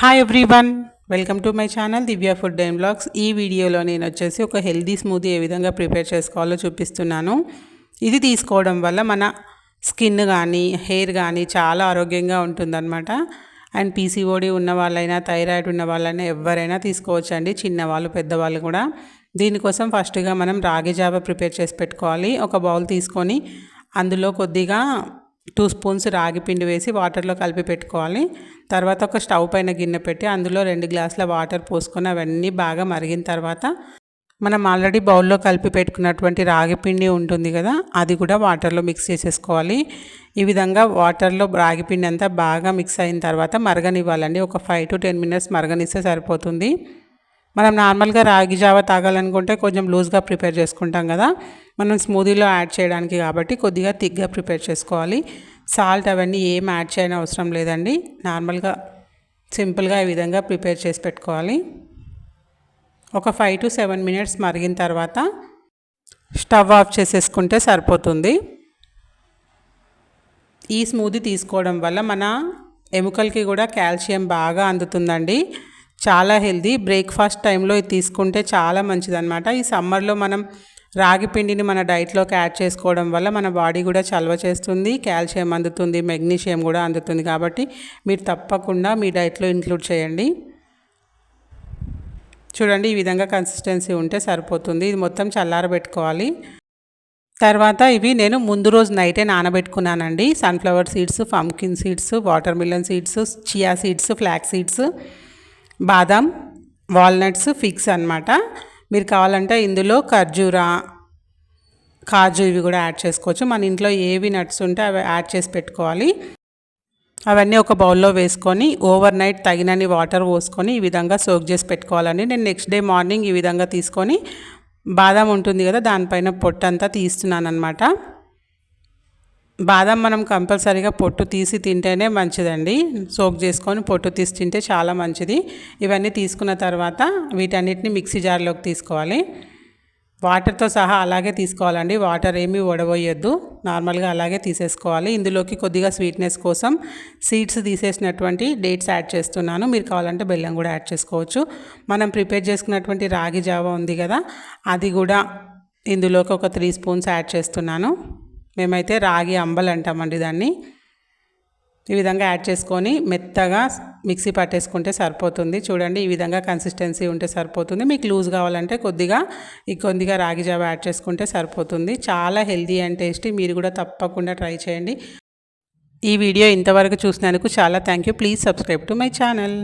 Hi everyone, welcome to my channel Divya food and blogs. ఈ వీడియోలో నేను వచ్చేసి ఒక హెల్దీ స్మూదీ ఏ విధంగా ప్రిపేర్ చేసుకోవాలో చూపిస్తున్నాను. ఇది తీసుకోవడం వల్ల మన స్కిన్ కానీ హెయిర్ కానీ చాలా ఆరోగ్యంగా ఉంటుందన్నమాట. అండ్ పీసీఓడి ఉన్న వాళ్ళైనా థైరాయిడ్ ఉన్న వాళ్ళైనా ఎవరైనా తీసుకోవచ్చండి, చిన్నవాళ్ళు పెద్దవాళ్ళు కూడా. దీనికోసం ఫస్ట్గా మనం రాగి జావ ప్రిపేర్ చేసి పెట్టుకోవాలి. ఒక బౌల్ తీసుకొని అందులో కొద్దిగా 2 స్పూన్స్ రాగి పిండి వేసి వాటర్లో కలిపి పెట్టుకోవాలి. తర్వాత ఒక స్టవ్ పైన గిన్నె పెట్టి అందులో 2 గ్లాసుల వాటర్ పోసుకొని అవన్నీ బాగా మరిగిన తర్వాత మనం ఆల్రెడీ బౌల్లో కలిపి పెట్టుకున్నటువంటి రాగి పిండి ఉంటుంది కదా, అది కూడా వాటర్లో మిక్స్ చేసేసుకోవాలి. ఈ విధంగా వాటర్లో రాగి పిండి అంతా బాగా మిక్స్ అయిన తర్వాత మరగనివ్వాలండి. ఒక 5 to 10 minutes మరగనిస్తే సరిపోతుంది. మనం నార్మల్గా రాగి జావ తాగాలనుకుంటే కొంచెం లూజ్గా ప్రిపేర్ చేసుకుంటాం కదా, మనం స్మూదీలో యాడ్ చేయడానికి కాబట్టి కొద్దిగా థిక్గా ప్రిపేర్ చేసుకోవాలి. సాల్ట్ అవన్నీ ఏం యాడ్ చేయని అవసరం లేదండి, నార్మల్గా సింపుల్గా ఈ విధంగా ప్రిపేర్ చేసి పెట్టుకోవాలి. ఒక 5 to 7 minutes మరిగిన తర్వాత స్టవ్ ఆఫ్ చేసేసుకుంటే సరిపోతుంది. ఈ స్మూదీ తీసుకోవడం వల్ల మన ఎముకలకి కూడా కాల్షియం బాగా అందుతుందండి. చాలా హెల్దీ. బ్రేక్ఫాస్ట్ టైంలో ఇది తీసుకుంటే చాలా మంచిదన్నమాట. ఈ సమ్మర్లో మనం రాగి పిండిని మన డైట్లోకి యాడ్ చేసుకోవడం వల్ల మన బాడీ కూడా చలవ చేస్తుంది, కాల్షియం అందుతుంది, మెగ్నీషియం కూడా అందుతుంది. కాబట్టి మీరు తప్పకుండా మీ డైట్లో ఇంక్లూడ్ చేయండి. చూడండి, ఈ విధంగా కన్సిస్టెన్సీ ఉంటే సరిపోతుంది. ఇది మొత్తం చల్లారబెట్టుకోవాలి. తర్వాత ఇవి నేను ముందు రోజు నైటే నానబెట్టుకున్నానండి. Sunflower seeds, pumpkin seeds, watermelon seeds, chia seeds, flax seeds, బాదాం, వాల్నట్స్, ఫిగ్స్ అన్నమాట. మీరు కావాలంటే ఇందులో ఖర్జూరా, కాజు ఇవి కూడా యాడ్ చేసుకోవచ్చు. మన ఇంట్లో ఏవి నట్స్ ఉంటే అవి యాడ్ చేసి పెట్టుకోవాలి. అవన్నీ ఒక బౌల్లో వేసుకొని ఓవర్ నైట్ తగినన్ని వాటర్ పోసుకొని ఈ విధంగా సోక్ చేసి పెట్టుకోవాలండి. నేను నెక్స్ట్ డే మార్నింగ్ ఈ విధంగా తీసుకొని బాదం ఉంటుంది కదా, దానిపైన పొట్టంతా తీస్తున్నాను అనమాట. బాదం మనం కంపల్సరీగా పొట్టు తీసి తింటేనే మంచిదండి. సోక్ చేసుకొని పొట్టు తీసి తింటే చాలా మంచిది. ఇవన్నీ తీసుకున్న తర్వాత వీటన్నిటిని మిక్సీ జార్లోకి తీసుకోవాలి. వాటర్తో సహా అలాగే తీసుకోవాలండి, వాటర్ ఏమీ వడబోయొద్దు, నార్మల్గా అలాగే తీసేసుకోవాలి. ఇందులోకి కొద్దిగా స్వీట్నెస్ కోసం సీడ్స్ తీసేసినటువంటి డేట్స్ యాడ్ చేస్తున్నాను. మీరు కావాలంటే బెల్లం కూడా యాడ్ చేసుకోవచ్చు. మనం ప్రిపేర్ చేసుకున్నటువంటి రాగి జావ ఉంది కదా, అది కూడా ఇందులోకి ఒక 3 స్పూన్స్ యాడ్ చేస్తున్నాను. మేమైతే రాగి అంబలు అంటామండి దాన్ని. ఈ విధంగా యాడ్ చేసుకొని మెత్తగా మిక్సీ పట్టేసుకుంటే సరిపోతుంది. చూడండి, ఈ విధంగా కన్సిస్టెన్సీ ఉంటే సరిపోతుంది. మీకు లూజ్ కావాలంటే కొద్దిగా రాగి జావ యాడ్ చేసుకుంటే సరిపోతుంది. చాలా హెల్దీ అండ్ టేస్టీ. మీరు కూడా తప్పకుండా ట్రై చేయండి. ఈ వీడియో ఇంతవరకు చూసినందుకు చాలా thank you. Please subscribe to my channel.